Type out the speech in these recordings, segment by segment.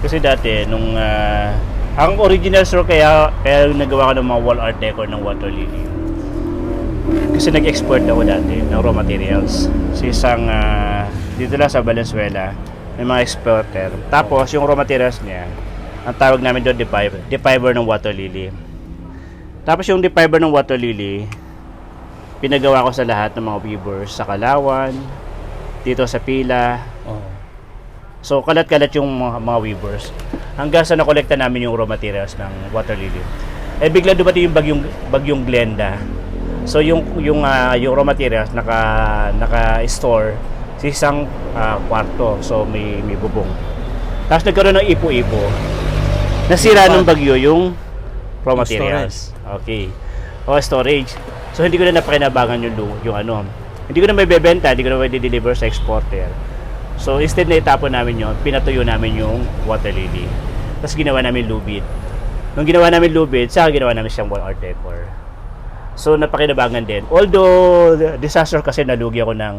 Kasi dati, nung ang original store kaya nagawa ko ng mga wall art decor ng water lily. Kasi nag-export ako dati ng raw materials sa isang dito lang sa Valenzuela, may mga exporter. Tapos yung raw materials niya, ang tawag namin doon defiber ng water lily. Tapos yung defiber ng water lily, pinagawa ko sa lahat ng mga weavers sa Kalawan, dito sa Pila. So kalat-kalat yung mga weavers. Hanggang sa nakolekta namin yung raw materials ng water lily. Eh bigla dumating yung bagyong Glenda. So yung raw materials naka-store sa isang kwarto. So may bubong. Tapos nagkaroon ng ipo-ipo. Nasira ng bagyo yung raw materials. Okay. O storage. So hindi ko na napakinabangan yung ano. Hindi ko na may bebenta, hindi ko na may deliver sa exporter. So instead na itapon namin yon, pinatuyo namin yung water lily. Tapos ginawa namin lubid. Nung ginawa namin lubid, saka ginawa namin siyang wall art decor. So napakinabangan din. Although disaster kasi nalugi ako ng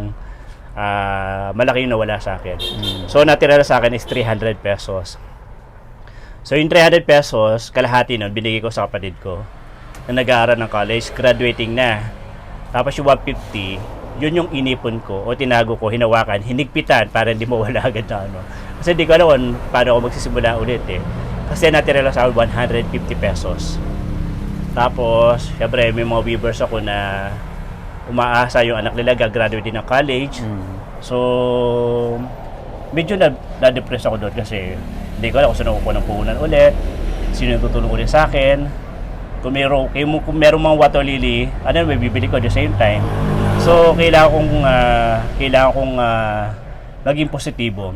malaki yung nawala sa akin. So natira na sa akin is 300 pesos. So yung 300 pesos, kalahati nun, binigay ko sa kapatid ko na nag-aaral ng college, graduating na. Tapos yung 150, yun yung inipon ko o tinago ko, hinawakan, hinigpitan para hindi mawala agad na ano. Kasi hindi ko alam paano ako magsisimula ulit eh. Kasi natira lang sa 150 pesos. Tapos, syempre may mga weavers ako na umaasa yung anak nila gagraduate din ng college. So, medyo na-depress ako doon kasi hindi ko alam kung sino ko ng puhunan ulit, sino yung tutulong ulit sa akin. Kung meron mga water lily, ano may bibili ko at the same time. So, kailangan kong maging positibo.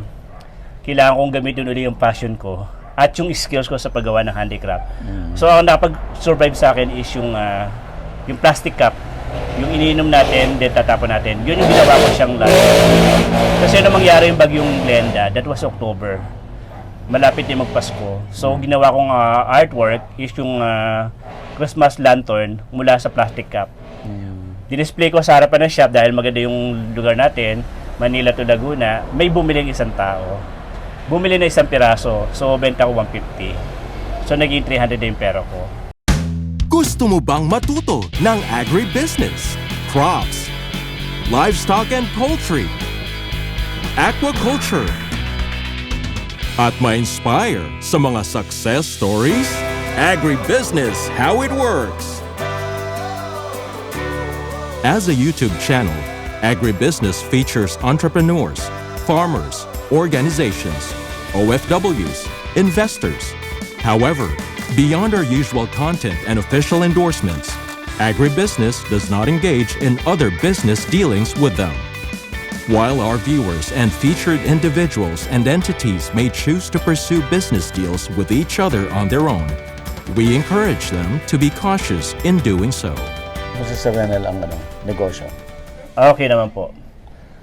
Kailangan kong gamitin ulit yung passion ko at yung skills ko sa paggawa ng handicraft. So, ang nakapag-survive sa akin is yung plastic cup. Yung iniinom natin, then tatapon natin. Yun yung ginawa ko siyang last. Kasi nung mangyari yung bagyong Glenda, that was October. Malapit na magpasko. So, ginawa kong artwork is yung Christmas lantern mula sa plastic cup. Dinisplay ko sa harapan ng shop dahil maganda yung lugar natin, Manila to Laguna. May bumili ng isang tao. Bumili na isang piraso. So, benta ko 150. So, naging 300 na yung pera ko. Gusto mo bang matuto ng agribusiness, crops, livestock and poultry, aquaculture, at ma-inspire sa mga success stories? Agribusiness, how it works! As a YouTube channel, Agribusiness features entrepreneurs, farmers, organizations, OFWs, investors. However, beyond our usual content and official endorsements, Agribusiness does not engage in other business dealings with them. While our viewers and featured individuals and entities may choose to pursue business deals with each other on their own, we encourage them to be cautious in doing so. Kasi sa Renel ang negosyo. Okay naman po.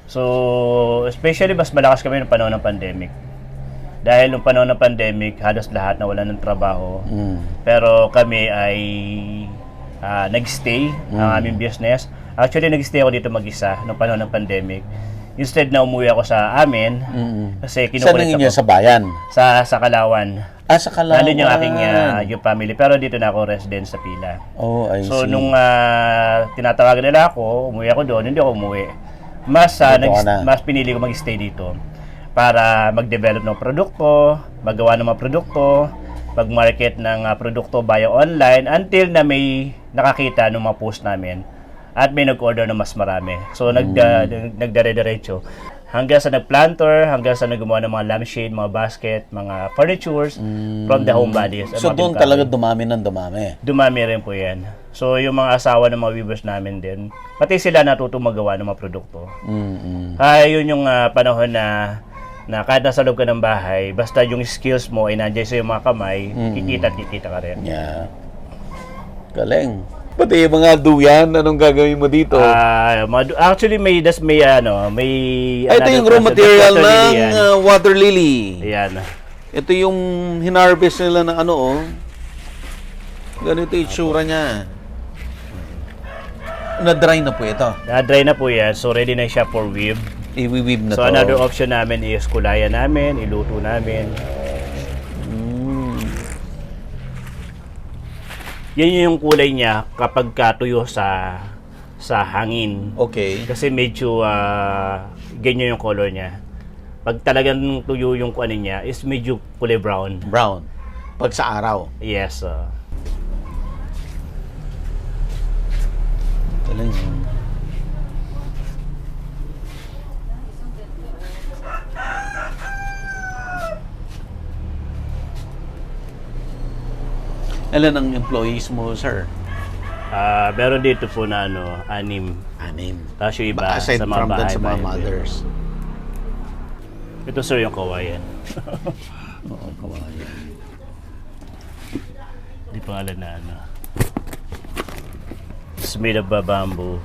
So, especially mas malakas kami noong panahon ng pandemic. Dahil noong panahon ng pandemic, halos lahat nawalan ng trabaho. Pero kami ay nag-stay ang aming business. Actually, nag-stay ako dito mag-isa noong panahon ng pandemic. Instead na umuwi ako sa amin, kasi kinukulit ako. Sa bayan? Sa Kalawan. Sa Kalawan. Lalo yung aking yung family. Pero dito na ako resident sa Pila. Oh, I see. So, nung tinatawagan nila ako, umuwi ako doon, hindi ako umuwi. Mas pinili ko mag-stay dito para mag-develop ng produkto, magawa ng mga produkto, mag-market ng produkto via online until na may nakakita ng mga post namin at may nag-order na mas marami. So, nagdare-diretso. Hanggang sa nag-planter, hanggang sa naggumawa ng mga lampshade, mga basket, mga furnitures from the home bodies. So, doon talaga dumami ng dumami? Dumami rin po yan. So, yung mga asawa ng mga weavers namin din, pati sila natutong magawa ng mga produkto. Yun yung panahon na kahit nasa loob ka ng bahay, basta yung skills mo ay nandiyan sa yung mga kamay, kikita ka rin. Yeah. Galing. Pati yung mga duyan, anong gagawin mo dito? Actually, may ito yung raw material ng water lily. Ayan. Ito yung hinarvest nila ng ganito yung itsura niya. Na-dry na po ito. Na-dry na po yan, so ready na siya for weave. I-weave na So to. another option namin is kulayan namin, iluto namin. Yan yung kulay niya kapag tuyo sa hangin. Okay. Kasi medyo ganyan yung color niya. Pag talagang tuyo yung ano niya, is medyo kulay brown. Brown. Pag sa araw. Yes. Galing. Ilan ang employees mo, sir? Meron dito po na 6. 6. Tapos yung iba Aside sa mga from that, sa mga bahay-bahay. mothers. Ito sir yung kawayan. Oo, kawayan. Hindi pangalan na ano. It's made of bamboo.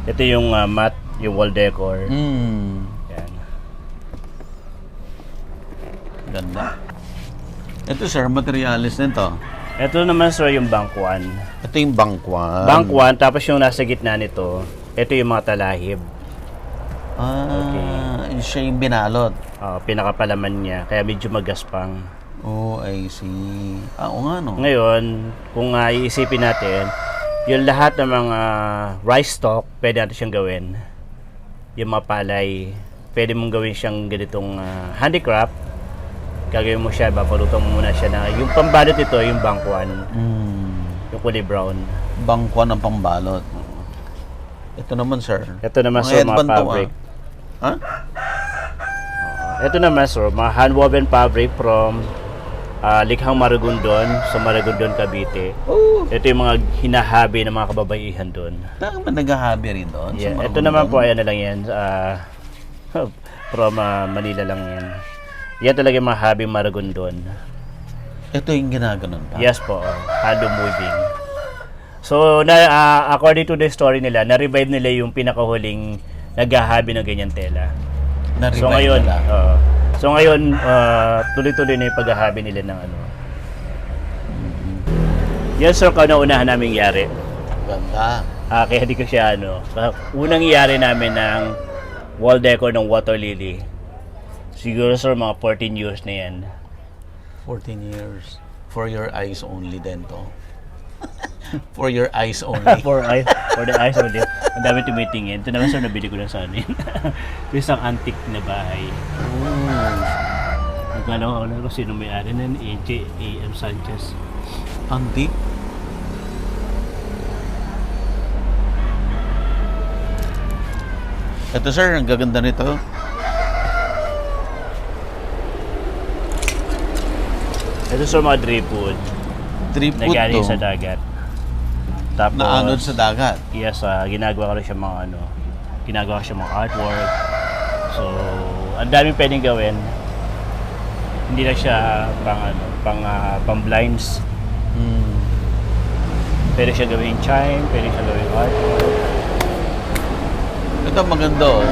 Ito yung mat, yung wall decor. Yan. Ganda. Ito, sir, materialis nito. Ito naman sir yung bangkuan. Ito yung bangkwan. Bangkuan, tapos yung nasa gitna nito, ito yung mga talahib. Yun siya yung binalot. Pinakapalaman niya, kaya medyo magaspang. Oh, I see. Oo nga, no? Ngayon, kung iisipin natin, yung lahat ng mga rice stalk, pwede natin siyang gawin. Yung mga palay, pwede mong gawin siyang ganitong handicraft. Gagawin mo siya, papaluto mo muna siya na yung pambalot ito, yung bangkuan. Yung kulay brown. Bangkwan ng pambalot. Ito naman, sir. Ito naman Mga sir, mga headband to, fabric. Ha? Ito naman sir, mga hand-woven fabric from Likhang Maragondon, sa Maragondon, Cavite. Oh, Ito yung mga hinahabi ng mga kababaihan doon. tama, naghahabi rin doon. Yeah, sa ito naman po, ayan na lang yan. From Manila lang yan. Yan talaga yung mga habing Maragondon. Ito yung ginaganon pa. Yes po, hand moving. So, according to the story nila, na-revive nila yung pinakahuling naghahabi ng ganyan tela. Na-revive So ngayon, nila. tuloy-tuloy na yung paghahabi nila ng ano. Yan sir, kauna-unahan namin yari. Ganda. Kaya hindi ko siya unang yari namin ng wall decor ng water lily. Siguro sir, mga 14 years na yan. 14 years. For your eyes only then to. For your eyes only. for the eyes only. Ang dami tumitingin. Ito naman sir, nabili ko lang sa amin. Ito isang antique na bahay. Nagkala ko sino may-ari na yun, AJ A.M. Sanchez. Antique. Ito sir, ang gaganda nito. Ito sir, mga dripwood. Drip Na wood galing to. sa dagat. Tapos, Naanod sa dagat. yes, ginagawa ko rin siya mga ginagawa ko siya mga artwork. So, ang daming pwedeng gawin. Hindi na siya pang blinds. Pwede siya gawing chime, pwede siya gawing artwork. Ito maganda oh.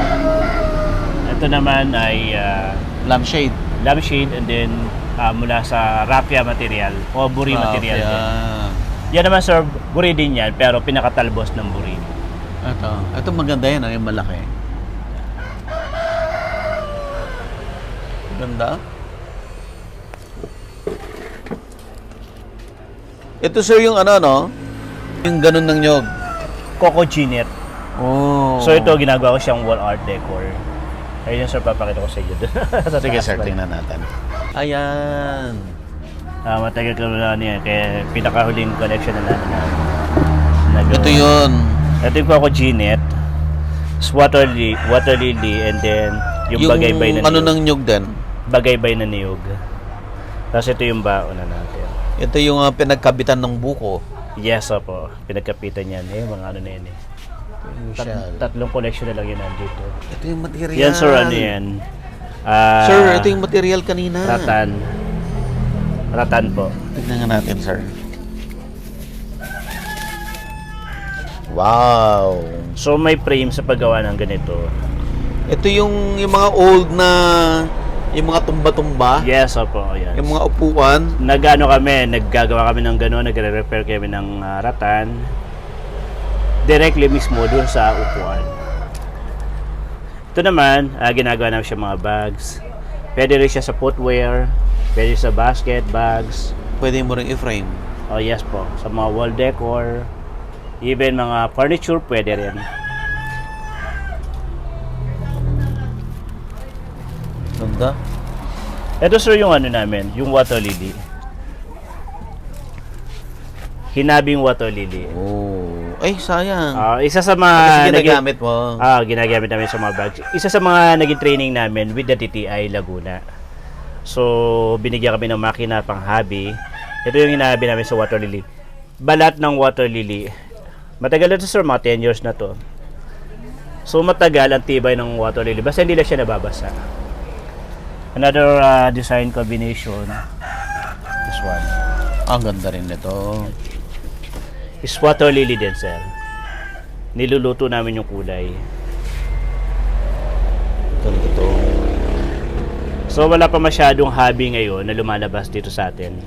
Ito naman ay Lampshade. lampshade and then mula sa raffia material o buri material din. Yan naman sir, buri din yan pero pinakatalbos ng buri. Ito maganda yan, yung malaki. Ganda. Ito sir yung no? Yung ganun ng nyog. Coco Ginet. Oh. So ito ginagawa ko siyang wall art decor. Ayun sir, papakita ko sa iyo. Sige sir, tingnan natin. Ayan. Matagal ko na niya kaya pinakahuling collection na namin nagawa. Ito yun. Ito yung Coco Ginet. Water lily and then yung bagaybay na ano niyog. ng nyog din. Bagaybay na niyog. Tapos ito yung baon na natin. Ito yung pinagkabitan ng buko. Yes, po. Pinagkapitan yan. Mga ano na yan eh. Tatlong collection na lang yun nandito. Ito yung material. Yan sir, ano yan? Sir, ito yung material kanina. Ratan. Ratan po. Tignan nga natin, sir. Wow. So may frame sa paggawa ng ganito. Ito yung mga old na yung mga tumba-tumba. Yes, po. Yan. Yung mga upuan. Naggagawa kami ng gano'n, nagre-repair kami ng ratan. Directly mismo doon sa upuan. Ito naman, ginagawa namin siya mga bags. Pwede rin siya sa footwear, pwede sa basket, bags. Pwede mo rin i-frame. Oh yes po, sa mga wall decor, even mga furniture pwede rin. Ganda. Ito sir yung ano namin, yung water lily. Hinabing water lily. Oh. Ay, sayang. Isa sa Kasi mga ginagamit mo. ginagamit namin sa mga bags. Isa sa mga naging training namin with the TTI Laguna. So, binigyan kami ng makina pang hobby. Ito yung hinabi namin sa water lily. Balat ng water lily. Matagal na to sir, mga 10 years na to. So, matagal ang tibay ng water lily. Basta hindi lang siya nababasa. Another design combination. This one. Ang ganda rin nito. Is water lily din sir. Niluluto namin yung kulay. Talaga to. So wala pa masyadong hobby ngayon na lumalabas dito sa atin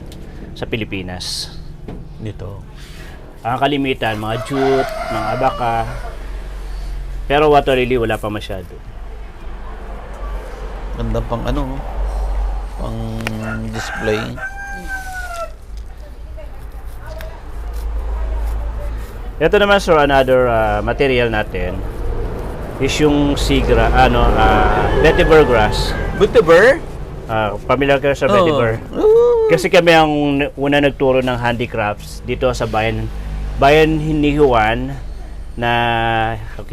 sa Pilipinas. Nito. Ang kalimitan, mga jute, mga abaka. Pero water lily wala pa masyado. Ganda pang ano, pang display. Ito naman sir, another material natin is yung sigra, vetiver grass. Vetiver? Familiar kayo sa vetiver? Kasi kami ang una nagturo ng handicrafts dito sa bayan ni Juan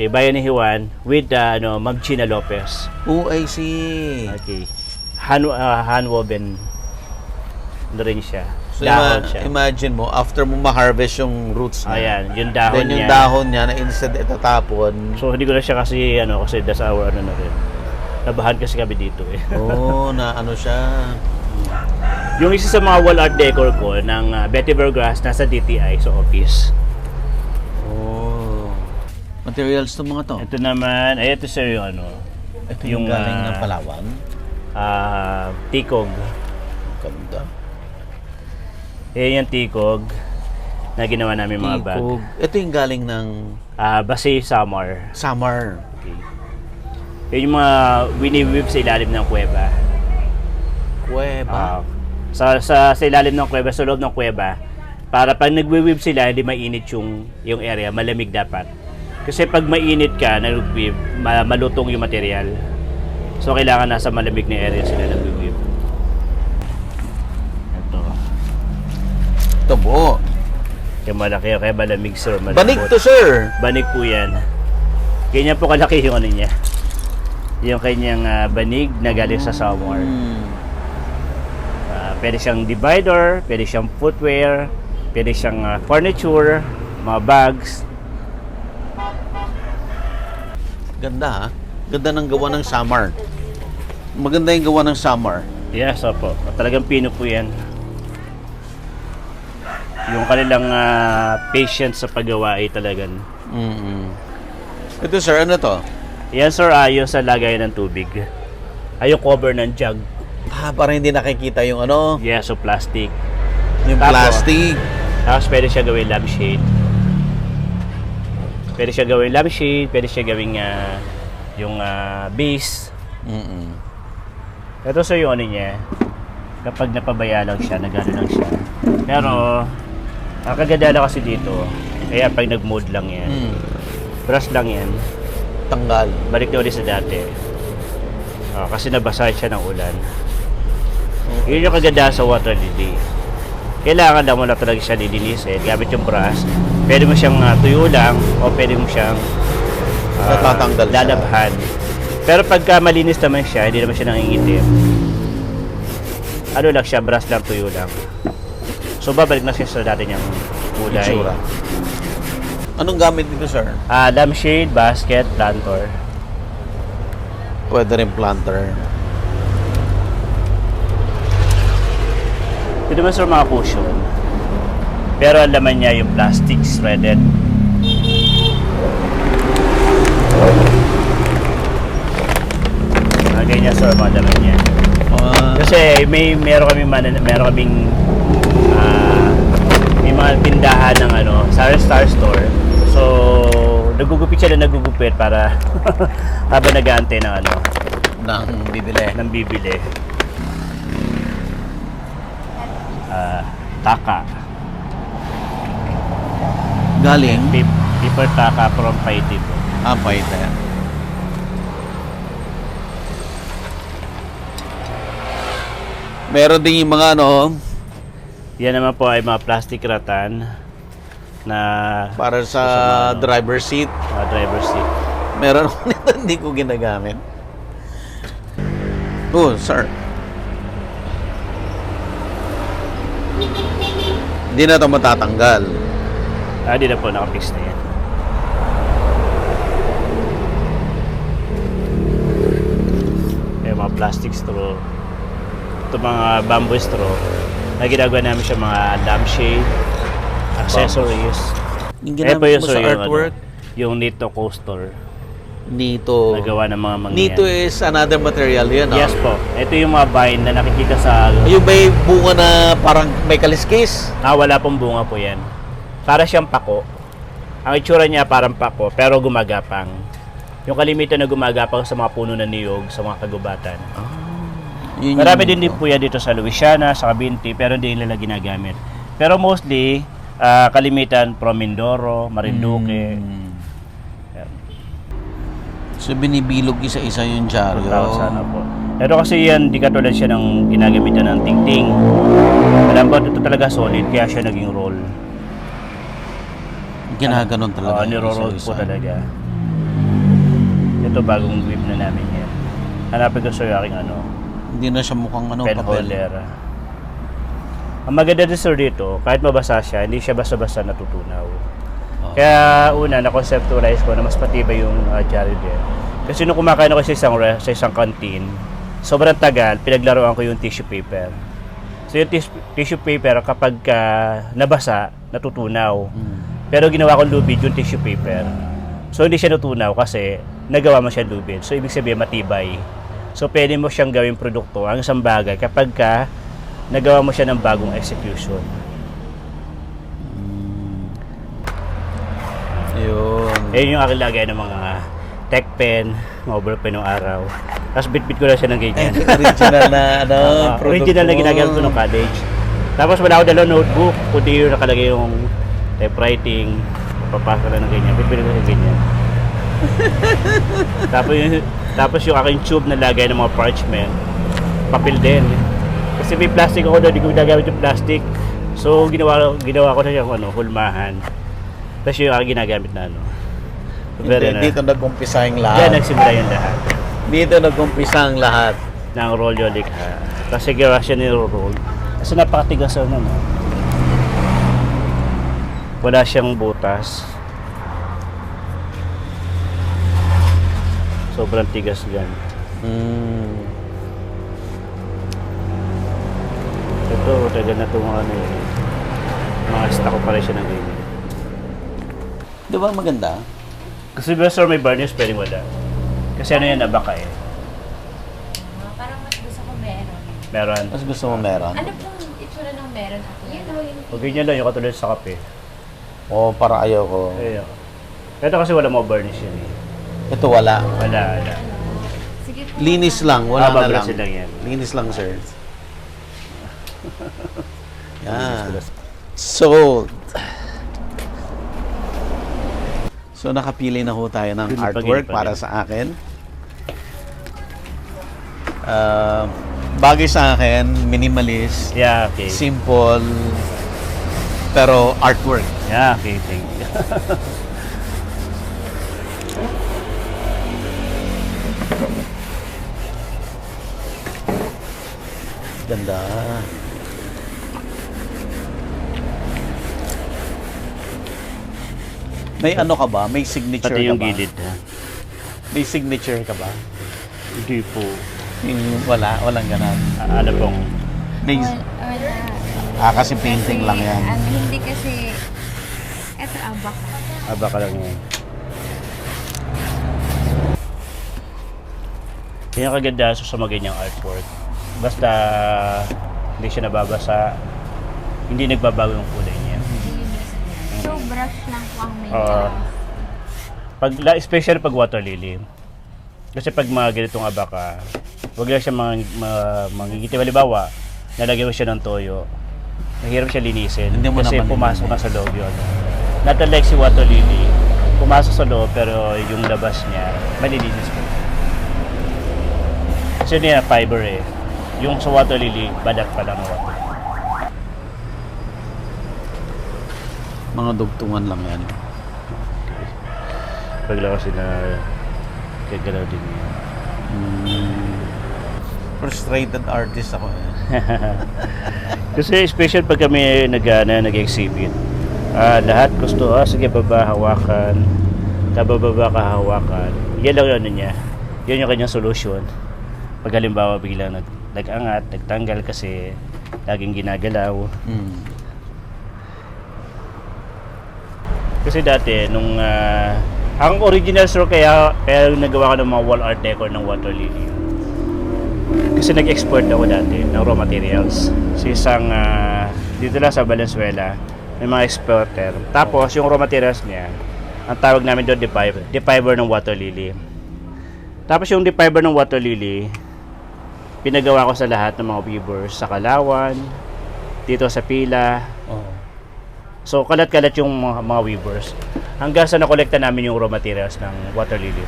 bayan ni Juan with Ma'am Gina Lopez. Oh, I see. Okay. Hand-woven na rin siya. So, Dahon siya. imagine mo, after mo ma-harvest yung roots niya, Ayan, yung dahon then yung niya. dahon niya na instead itatapon. So, hindi ko na siya kasi that's our na rin. Nabahan kasi kami dito eh. Oh, na ano siya. Yung isa sa mga wall art decor ko ng vetiver grass nasa DTI sa office. Oh. Materials to mga to. Ito naman, ito sir yung Ito yung galing ng Palawan. tikog. Ganda. Yan yung tikog na ginawa namin mga bag. Tikog. Ito yung galing ng Basi Samar. Samar. Okay. Yan yung mga wini-weave sa ilalim ng kuweba. Kuweba. Sa ilalim ng kuweba, sa loob ng kuweba, para pag nagwe-weave sila, hindi mainit yung area, malamig dapat. Kasi pag mainit ka, nag-weave, malutong yung material. So, kailangan nasa malamig na area sila nag-weave. Ito. Ito po. Kaya malaki, kaya malamig sir. Malambot. Banig to, sir. Banig po yan. Ganyan po kalaki yung ano niya. Yung kanyang banig na galing sa Samar. Pwede siyang divider, pwede siyang footwear, pwede siyang furniture, mga bags. Ganda ha. Ganda ng gawa ng Samar. Maganda yung gawa ng Samar. Yes, opo. Talagang pino po yan. Yung kanilang patience sa paggawa ay talagang. Ito sir, ano to? Yan sir, ayos sa lagayan ng tubig. Ay yung cover ng jug. Para hindi nakikita yung ano, Yes, so plastic. yung Tapos, plastic. Tapos pwede siya gawing lampshade. Pwede siya gawing lampshade, pwede siya gawing yung base. Ito sir yung ano niya. Kapag napabaya lang siya, nagano lang siya. Pero, ang kaganda na kasi dito, kaya pag nag-mold lang yan, brush lang yan, Tanggal. balik na ulit sa dati. Kasi nabasa siya ng ulan. Yun yung kaganda sa water lily. Kailangan lang mo na talaga siya lilinisin gamit yung brush. Pwede mo siyang tuyo lang o pwede mo siyang Natatanggal siya. lalabhan. Pero pagka malinis naman siya, hindi naman siya nangingitim. Ano lang siya, brush lang, tuyo lang. So babalik na siya sa dati niyang kulay. Itsura. Anong gamit nito sir? Lampshade, basket, planter. Pwede rin planter. Ito naman sir mga cushion. Pero ang laman niya yung plastic shredded. Ganyan sir mga laman niya. Kasi meron kaming may mga tindahan ng Star Store. So nagugupit siya na nagugupit para habang nag-aantay ng Nang bibili. ng bibili. Taka. Galing? Paper taka from Paiti po. Ah, Paite. Meron din yung mga ano, Yan naman po ay mga plastic rattan na para sa ano, driver seat. driver seat. Meron ako nito, hindi ko ginagamit. Oh, sir. Hindi na ito matatanggal. Di na po, nakapix na yan. Yung mga plastic straw. Ito mga bamboo straw na ginagawa namin siya mga lampshade, accessories. Yung Eh po ginamit yun, mo sir, sa artwork, yung Nito coaster. Nito. Nagawa ng mga mangyan. Nito is another material yan, ah. Yes po. Ito yung mga vine na nakikita sa... Yung may bunga na parang may kaliskis. wala pong bunga po yan. Para siyang pako. Ang itsura niya parang pako, pero gumagapang. Yung kalimitan na gumagapang sa mga puno ng niyog, sa mga kagubatan. Yun Marami yung- din po yan dito sa Louisiana, sa Cabinti, pero hindi nila ginagamit. Pero mostly, kalimitan from Mindoro, Marinduque. Yan. So binibilog isa-isa yung dyaryo. Sana po. Pero kasi yan, di katulad siya ng ginagamitan ng tingting. Alam po, ito talaga solid, kaya siya naging roll. Ginaganon talaga. Niro-roll po isa-isa. talaga. Ito bagong whip na namin yan. Hanapin ko sa aking Hindi na siya mukhang ano, pen papel. holder. Ang maganda din sir dito, kahit mabasa siya, hindi siya basta-basta natutunaw. Oh. Kaya una, na-conceptualize ko na mas matibay yung dyaryo din. Kasi nung kumakain ako sa isang canteen, sobrang tagal, pinaglaruan ko yung tissue paper. So yung tissue paper, kapag nabasa, natutunaw. Pero ginawa ko lubid yung tissue paper. So hindi siya natutunaw kasi nagawa mo siya lubid. So ibig sabihin matibay. So pwede mo siyang gawing produkto ang isang bagay kapag nagawa mo siya ng bagong execution. Yun. Ayun yung aking lagay ng mga tech pen, mga ballpen ng araw. Tapos bit-bit ko lang siya ng ganyan. Original na ano, Original na ginagamit ko ng college. Tapos wala ako dalang notebook, kundi yung nakalagay yung typewriting, papasok lang ng ganyan, bit-bit ko ng ganyan. tapos yung aking tube na lagay ng mga parchment, papel din. Kasi may plastic ako doon, hindi ko ginagamit yung plastic. So ginawa ko na siyang hulmahan. Tapos yung aking ginagamit na Dito nag-umpisa yung Diyan lahat. nagsimula yung lahat Dito nag-umpisa ang lahat. ng roll yung likha. Kasi gawa siya niro-roll. Kasi napakatigas naman. Wala siyang butas. Sobrang tigas yan. Ito, tagal na itong mga stock ko pa rin siya ng ganyan. Di ba maganda? Kasi basta may varnish, pwedeng wala. Kasi yan, nabaka eh. Parang mas gusto ko meron. Meron. Mas gusto mo meron? Ano pong itsura ng meron ako? Yan o yung... O ganyan lang, yung katulad sa kape. Oo, para ayaw ko. Ayun. Ito kasi wala mo varnish yan eh. Ito wala. Wala. Sige po. Linis lang, wala na lang. Babrasin lang yan. Linis lang, sir. Yan. Linis So nakapili na ho tayo ng Yun, artwork pag-iba para din. sa akin. Bagay sa akin, minimalist, Yeah, okay. simple, pero artwork. Yeah, okay, thank you. Ganda. May ano ka ba? May signature Pati yung ka ba? gilid ha. May signature ka ba? Hindi po. Walang ganun. Ano pong, May, Wala. kasi painting lang yan. Ano, hindi kasi... Eto, abak. baka lang yun. Yung kaganda sa mga ganyang artwork. Basta hindi siya nababasa, hindi nagbabago yung kulay niya. So, brush lang po ang Pag especially pag water lily. Kasi pag mga ganitong abaka, wag lang siya mangigitim. Halimbawa, nalagyan mo siya ng toyo. Mahirap siya linisin Hindi mo kasi naman pumasok na sa loob yun. Not unlike si water lily, pumasok sa loob pero yung labas niya, malilinis po. Kasi yun yung fiber eh. Yung sa water lily, badak pa lang water. Mga dugtungan lang yan. Pagla kasi na kagalaw din yun. Frustrated artist ako eh. Kasi special pag kami nag-exhibit. Lahat gusto, sige baba, hawakan. Kabababa ka, hawakan. Yan lang yun niya. Yun yung kanyang solution. Pag halimbawa biglang nag-angat, nagtanggal kasi laging ginagalaw. Kasi dati, nung ang original store kaya nagawa ko ng mga wall art decor ng water lily. Kasi nag-export ako dati ng raw materials. Sa isang, dito lang sa Valenzuela, may mga exporter. Tapos, yung raw materials niya, ang tawag namin doon, defiber ng water lily. Tapos, yung defiber ng water lily, pinagawa ko sa lahat ng mga weavers sa Kalawan, dito sa Pila. So, kalat-kalat yung mga weavers. Hanggang sa nakolekta namin yung raw materials ng water lily.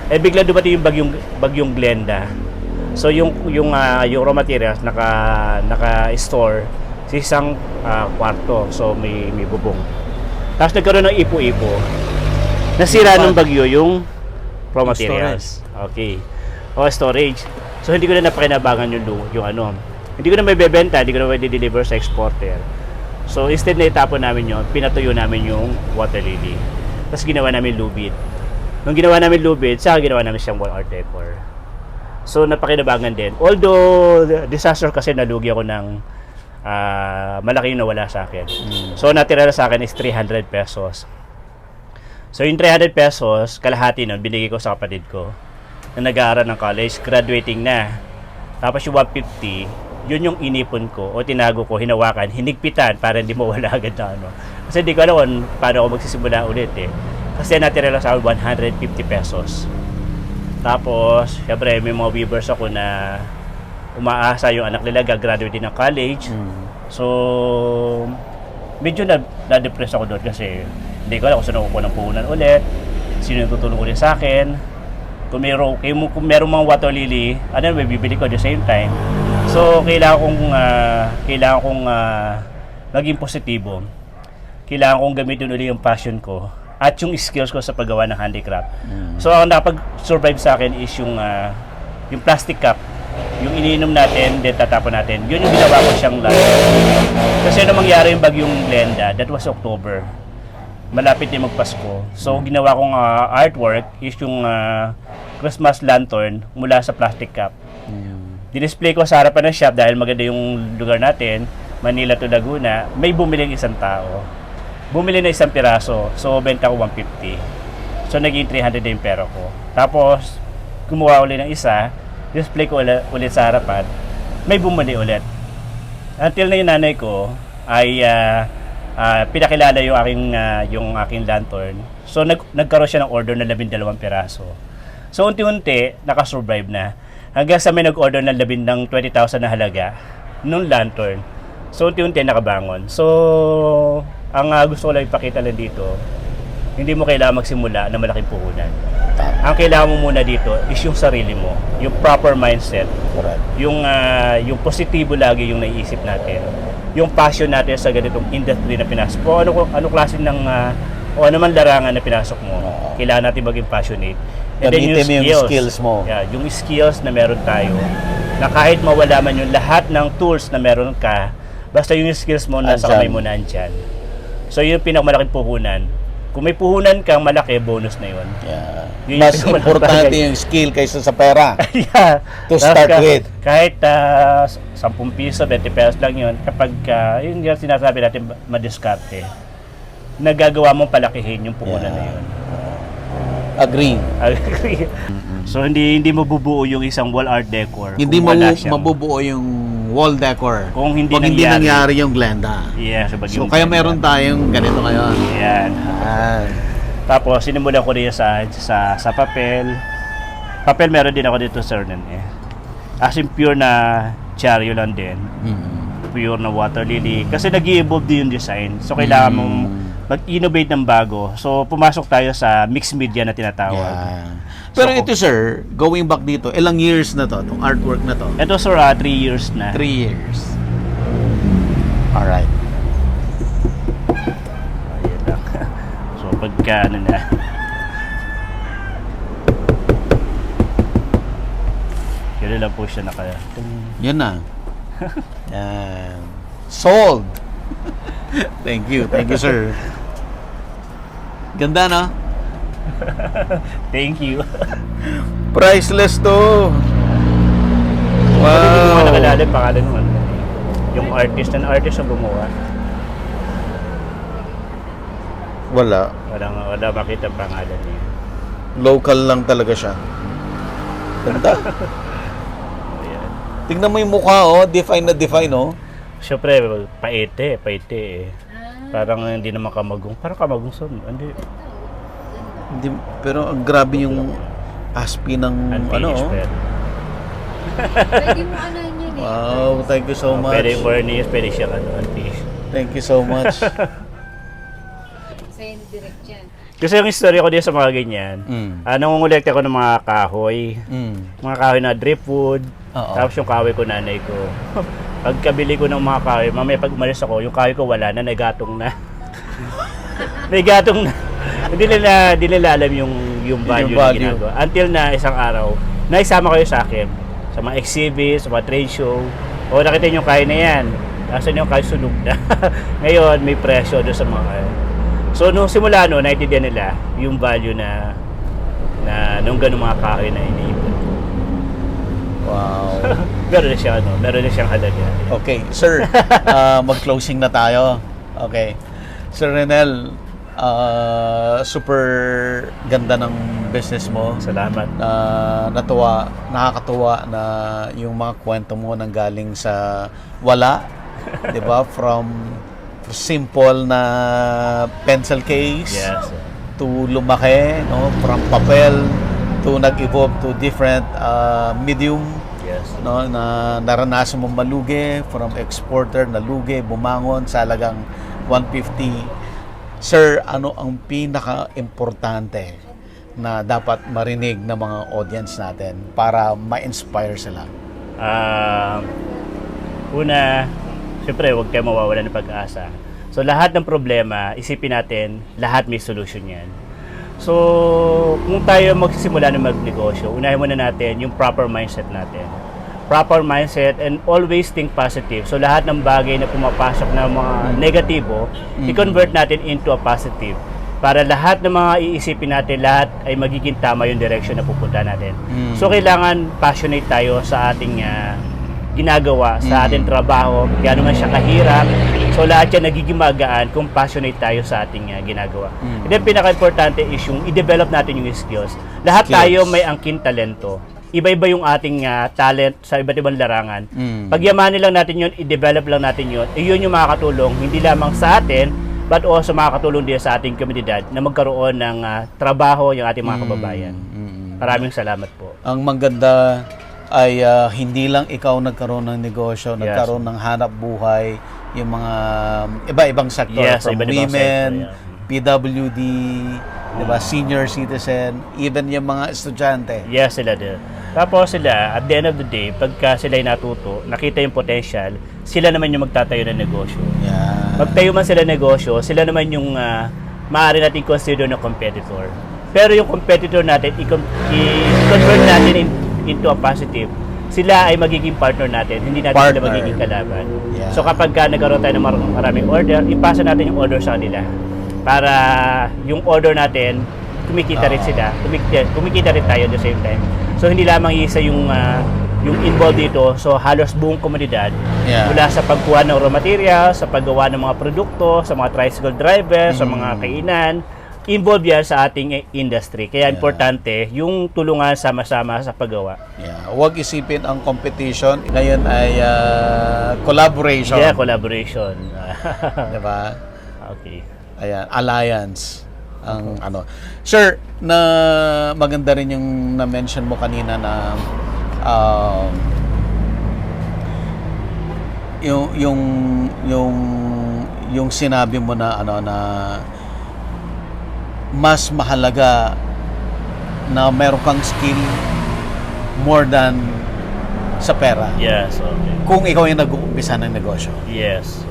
Eh, bigla dumating yung bagyong Glenda. So yung raw materials naka-store sa isang kwarto. So may bubong. Tapos nagkaroon ng ipo-ipo. Nasira ng bagyo yung raw materials. Okay. O storage. So hindi ko na napakinabangan yung ano. Hindi ko na may bebenta, hindi ko na may deliver sa exporter. So instead na itapon namin yun, pinatuyo namin yung water lily. Tapos ginawa namin lubid. Nung ginawa namin lubid, saka ginawa namin siyang wall art decor. So napakinabangan din. Although disaster kasi nalugi ako ng malaki yung nawala sa akin. So natira na sa akin is 300 pesos. So yung 300 pesos, kalahati nun, binigay ko sa kapatid ko na nag-aaral ng college, graduating na. Tapos yung 150, yun yung inipon ko o tinago ko, hinawakan, hinigpitan para hindi mawala agad na ano. Kasi hindi ko alam kung paano ako magsisimula ulit eh. Kasi natira lang sa akin 150 pesos. Tapos, syempre, may mga weavers ako na umaasa yung anak nila gagraduate din ng college. So, medyo na-depress ako doon kasi hindi ko alam kung saan ako ng puhunan ulit, sino yung tutulong ulit sa akin. Kung meron mga water lily, may bibili ko at the same time. So, kailangan kong maging positibo. Kailangan kong gamitin ulit yung passion ko at yung skills ko sa paggawa ng handicraft. So, ang napag-survive sa akin is yung plastic cup. Yung iniinom natin, then tatapon natin. Yun yung ginawa ko siyang lantern. Kasi nung mangyari yung bagyong Glenda, that was October. Malapit din magpasko. So, ginawa kong artwork is yung Christmas lantern mula sa plastic cup. Display ko sa harapan ng shop dahil maganda yung lugar natin, Manila to Laguna. May bumili isang tao. Bumili na isang piraso. So, benta ko 150. So, naging 300 na yung pera ko. Tapos, gumawa ulit ng isa. Display ko ulit sa harapan. May bumili ulit. Until na yung nanay ko ay pinakilala yung aking lantern. So, nagkaroon siya ng order na 12 piraso. So, unti-unti, nakasurvive na. Hanggang sa may nag-order ng 20,000 na halaga nung lantern. So, unti-unti nakabangon. So, ang gusto ko lang ipakita lang dito, hindi mo kailangan magsimula na malaking puhunan. Ang kailangan mo muna dito is yung sarili mo, yung proper mindset. Correct. Yung positibo lagi yung naiisip natin. Yung passion natin sa ganitong industry na pinasok. O ano klase ng o ano man larangan na pinasok mo, kailangan natin maging passionate. And then yung skills mo. Yeah, yung skills na meron tayo, na kahit mawala man yung lahat ng tools na meron ka, basta yung skills mo nasa kamay mo na andyan. So yun yung pinakamalaking puhunan. Kung may puhunan kang malaki, bonus na yun. Yeah. Yun Mas yung importante yung skill kaysa sa pera. Yeah. To start with. Kahit 10 piso, 20 pesos lang yun, kapag yun yung sinasabi natin madiskarte, nagagawa mong palakihin yung puhunan na yun. Agree. So hindi mabubuo yung isang wall art decor. Hindi kung wala siyang- mabubuo yung wall decor Kung hindi nangyari yung Glenda. Yeah, So kaya meron tayong ganito ngayon. Yan. Tapos sinimulan ko rin sa papel. Papel meron din ako dito sa Hernan eh. As in pure na cherry lang din. Pure na water lily. Kasi nag-i-evolve din yung design. So kailangan mong mag-innovate ng bago. So, pumasok tayo sa mixed media na tinatawag. Yeah. Pero So, ito sir, going back dito, ilang years na to, itong artwork na to? Ito, sir, 3 years na. 3 years. Alright. Ayun lang. So, pagka, ano na. Yun lang po siya Yan na. Yan. Sold! Thank you, sir. Ganda na. Thank you. Priceless to. Hindi ko Wow. nakalala yung pangalan mo. Yung artist na gumawa. Wala. Wala makita ang pangalan niya. Local lang talaga siya. Ganda. Ayan. Tingnan mo yung mukha, oh. Define na define, oh. Siyempre, paite eh. Parang hindi naman kamagong. Parang kamagong son. Hindi. Hindi, pero ang grabe yung aspi ng Unfinished oh. pero. Pwede mo ano yun eh. Wow, thank you so much. Pwede furnish, pwede siya unfinished. Thank you so much. Sa'yo direct yan. Kasi yung story ko din sa mga ganyan, nangungulekta ko ng mga kahoy. Mga kahoy na driftwood. Oo. Tapos yung kahoy ko nanay ko. Pagkabili ko ng mga kahoy, mamaya pag umalis ako, yung kahoy ko wala na, nagatong na. Nagatong na. Hindi nila alam yung value na ginagawa. Until na isang araw, naisama kayo sa akin. Sa mga exhibits, sa mga trade show. O nakita niyo yung kahoy na yan. Nasaan yung kahoy sunog na. Ngayon, may presyo doon sa mga kahoy. So, nung simula naintindihan nila yung value na nung ganung mga kahoy na iniipon ko. Wow. Meron na siyang halaga. Okay, sir, mag-closing na tayo. Okay. Sir Renel, super ganda ng business mo. Salamat. Nakakatuwa na yung mga kwento mo nanggaling sa wala, 'di ba? From simple na pencil case Yes. to lumaki, no? From papel to nag-evolve to different medium, Yes. no, na naranasan mong malugi, from exporter na lugi, bumangon sa halagang 150. Sir, ano ang pinaka-importante na dapat marinig ng mga audience natin para ma-inspire sila? Una, siyempre, huwag kayo mawawala ng pag-asa. So, lahat ng problema, isipin natin, lahat may solution yan. So, kung tayo magsisimula ng magnegosyo, unahin muna natin yung proper mindset natin. Proper mindset and always think positive. So, lahat ng bagay na pumapasok na mga negatibo, i-convert natin into a positive. Para lahat ng mga iisipin natin, lahat ay magiging tama yung direction na pupunta natin. So, kailangan passionate tayo sa ating ginagawa, sa ating trabaho, kaya naman siya kahirap. So, lahat yan nagiging magaan kung passionate tayo sa ating ginagawa. And then, pinaka-importante is yung i-develop natin yung skills. Lahat tayo may angkin talento. Iba-iba yung ating talent sa iba't ibang larangan. Pagyamanin lang natin yun, i-develop lang natin yun. Iyon yung makakatulong, hindi lamang sa atin, but also makakatulong din sa ating komunidad na magkaroon ng trabaho yung ating mga kababayan. Maraming salamat po. Ang maganda ay hindi lang ikaw nagkaroon ng negosyo, nagkaroon ng hanap buhay, yung mga iba-ibang sektor, from iba't ibang women, sektor, PWD, diba, senior citizen, even yung mga estudyante. Yes, sila din. Tapos sila, at the end of the day, pagka sila ay natuto, nakita yung potential, sila naman yung magtatayo ng negosyo. Yeah. Magtayo man sila negosyo, sila naman yung maaari natin consider na competitor. Pero yung competitor natin, i-convert natin into a positive. Sila ay magiging partner natin, hindi natin sila magiging kalaban. Yeah. So kapag nagkaroon tayo ng maraming order, ipasa natin yung order sa kanila. Para yung order natin, kumikita rin sila, kumikita rin tayo at the same time. So hindi lamang isa yung involved dito, so halos buong komunidad, mula sa pagkuha ng raw material, sa paggawa ng mga produkto, sa mga tricycle driver, sa mga kainan, involved yan sa ating industry. Kaya importante yung tulungan sama-sama sa paggawa. Yeah. Huwag isipin ang competition. Ngayon ay collaboration. Yeah, collaboration. Diba? Okay. Ayan, alliance. Ang ano. Sir, na maganda rin yung na-mention mo kanina na yung sinabi mo na ano na mas mahalaga na meron kang skill more than sa pera. Yes, okay. Kung ikaw yung nag-uumpisa ng negosyo. Yes.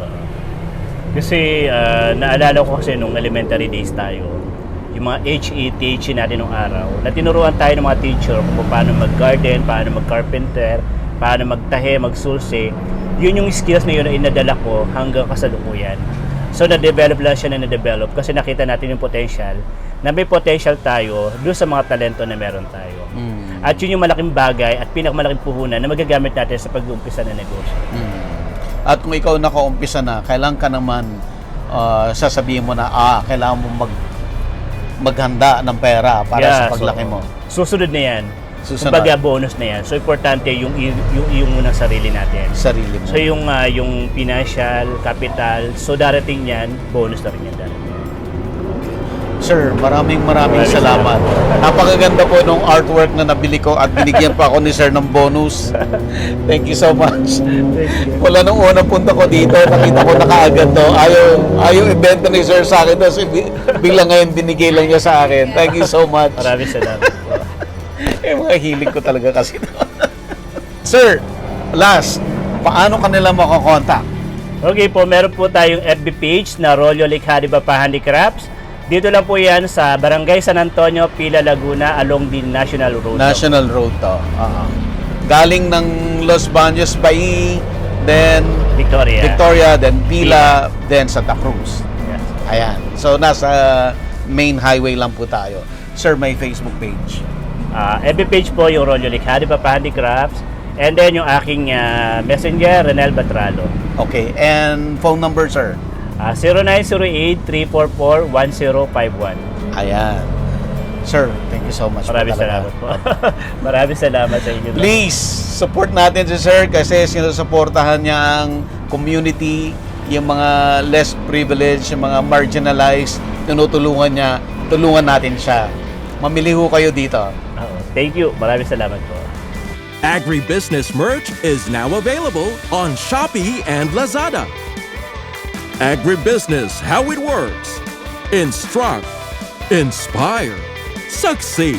Kasi naalala ko kasi nung elementary days tayo, yung mga HE, THE natin nung araw, na tinuruan tayo ng mga teacher kung paano mag-garden, paano mag-carpenter, paano magtahe, magsulse. Yun yung skills na yun na inadala ko hanggang kasalukuyan. So, na-develop lang siya na na-develop kasi nakita natin yung potential, na may potential tayo doon sa mga talento na meron tayo. At yun yung malaking bagay at pinakamalaking puhunan na magagamit natin sa pag-uumpisa ng negosyo. At kung ikaw nakaumpisa na, kailangan ka naman sasabihin mo na, kailangan mo maghanda ng pera para sa paglaki mo. Susunod na yan. Susunod. Kumbaga bonus na yan. So importante yung unang sarili natin. Sarili mo. So yung financial, capital, so darating yan, bonus na rin yan darating. Sir, maraming salamat. Napakaganda po nung artwork na nabili ko at binigyan pa ako ni Sir ng bonus. Thank you so much. Wala nung unang punta ko dito, nakita ko na kaagad to. Ayaw ibenta ni Sir sa akin, tapos bigla ngayon binigay lang niya sa akin. Thank you so much. Maraming salamat po. Mga hilig ko talaga kasi. Sir, last, paano kanila makakontak? Okay po, meron po tayong FB page na Rolyo Likhadiba Pa Handicrafts. Dito lang po yan sa Barangay San Antonio, Pila, Laguna, along the National Road. National Road to. Galing ng Los Baños Bay, then Victoria. then Pila, then Santa Cruz. Yes. Ayan. So, nasa main highway lang po tayo. Sir, may Facebook page. FB page po yung Rolyo Likhadiba Pa Handicrafts. And then yung aking messenger, Renel Batralo. Okay. And phone number, sir? 0908-344-1051. Ayan. Sir, thank you so much. Maraming salamat po. Maraming salamat sa inyo. Please, support natin si Sir kasi sinusuportahan niya ang community, yung mga less privileged, yung mga marginalized, tinutulungan niya, tulungan natin siya. Mamili ho kayo dito. Thank you. Maraming salamat po. Agribusiness merch is now available on Shopee and Lazada. Agribusiness, how it works. Instruct, inspire, succeed.